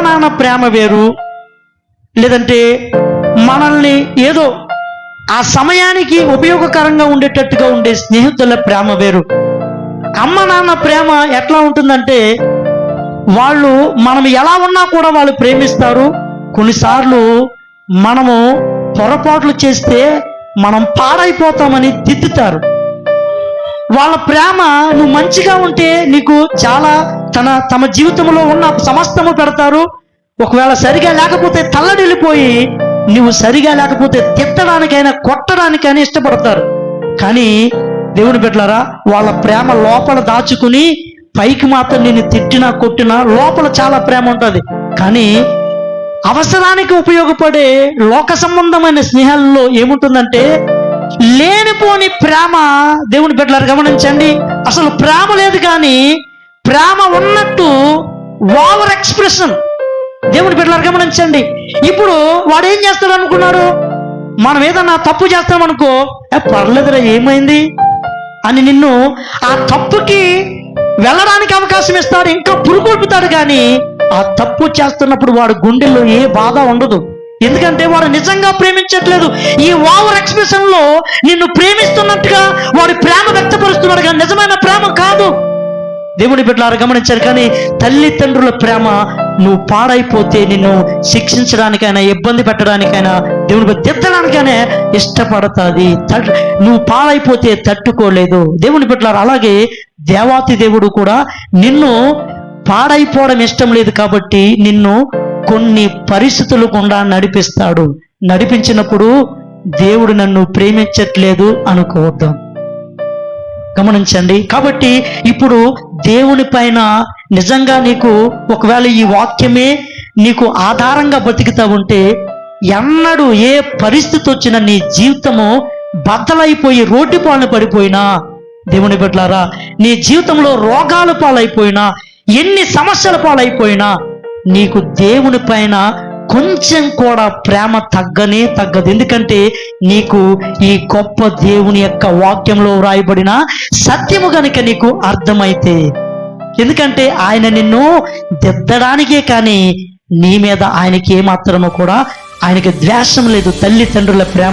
నాన్న ప్రేమ వేరు, లేదంటే మనల్ని ఏదో ఆ సమయానికి ఉపయోగకరంగా ఉండేటట్టుగా ఉండే స్నేహితుల ప్రేమ వేరు. అమ్మ నాన్న ప్రేమ ఎట్లా ఉంటుందంటే, వాళ్ళు మనం ఎలా ఉన్నా కూడా వాళ్ళు ప్రేమిస్తారు. కొన్నిసార్లు మనము పొరపాట్లు చేస్తే మనం పాడైపోతామని తిట్టుతారు. వాళ్ళ ప్రేమ, నువ్వు మంచిగా ఉంటే నీకు చాలా తమ జీవితంలో ఉన్న సమస్తము పెడతారు. ఒకవేళ సరిగా లేకపోతే తల్లడిల్లిపోయి నువ్వు సరిగా లేకపోతే తిట్టడానికైనా కొట్టడానికైనా ఇష్టపడతారు. కానీ దేవుని బిడ్డలారా, వాళ్ళ ప్రేమ లోపల దాచుకుని పైకి మాత్రం నిన్ను తిట్టినా కొట్టినా లోపల చాలా ప్రేమ ఉంటుంది. కానీ అవసరానికి ఉపయోగపడే లోక సంబంధమైన స్నేహాల్లో ఏముంటుందంటే లేనిపోని ప్రేమ. దేవుని బిడ్డలారా గమనించండి, అసలు ప్రేమ లేదు కానీ ప్రేమ ఉన్నట్టు ఓవర్ ఎక్స్ప్రెషన్. దేవుని బిడ్డలారా గమనించండి. ఇప్పుడు వాడు ఏం చేస్తాడు అనుకున్నారు, మనం ఏదన్నా తప్పు చేస్తామనుకో, పర్లేదురా ఏమైంది అని నిన్ను ఆ తప్పుకి వెళ్ళడానికి అవకాశం ఇస్తాడు, ఇంకా పురుగొల్పుతాడు. కానీ ఆ తప్పు చేస్తున్నప్పుడు వాడు గుండెల్లో ఏ బాధ ఉండదు. ఎందుకంటే వాడు నిజంగా ప్రేమించట్లేదు. ఈ ఓవర్ ఎక్స్ప్రెషన్ లో నిన్ను ప్రేమిస్తున్నట్టుగా వాడు ప్రేమ వ్యక్తపరుస్తున్నాడు, కానీ నిజమైన ప్రేమ కాదు. దేవుని బిడ్డలారా గమనించారు. కానీ తల్లిదండ్రుల ప్రేమ, నువ్వు పాడైపోతే నిన్ను శిక్షించడానికైనా ఇబ్బంది పెట్టడానికైనా దేవుని తిట్టడానికైనా ఇష్టపడుతుంది. నువ్వు పాడైపోతే తట్టుకోలేదు. దేవుని బిడ్డలారా, అలాగే దేవాతి దేవుడు కూడా నిన్ను పాడైపోవడం ఇష్టం లేదు కాబట్టి నిన్ను కొన్ని పరిస్థితులు గుండా నడిపిస్తాడు. నడిపించినప్పుడు దేవుడు నన్ను ప్రేమించట్లేదు అనుకోవద్దు. గమనించండి. కాబట్టి ఇప్పుడు దేవుని పైన నిజంగా నీకు ఒకవేళ ఈ వాక్యమే నీకు ఆధారంగా బతుకుతా ఉంటే, ఎన్నడూ ఏ పరిస్థితి వచ్చినా నీ జీవితము బద్దలైపోయి రోడ్డు పాలన పడిపోయినా, దేవుని బిడ్డలారా, నీ జీవితంలో రోగాల పాలైపోయినా, ఎన్ని సమస్యల పాలైపోయినా, నీకు దేవుని పైన కొంచెం కూడా ప్రేమ తగ్గదు. ఎందుకంటే నీకు ఈ గొప్ప దేవుని యొక్క వాక్యంలో వ్రాయబడిన సత్యము గనుక నీకు అర్థమైతే. ఎందుకంటే ఆయన నిన్ను దిద్దడానికే, కానీ నీ మీద ఆయనకి ఏమాత్రము కూడా ఆయనకి ద్వేషం లేదు. తల్లిదండ్రుల ప్రేమ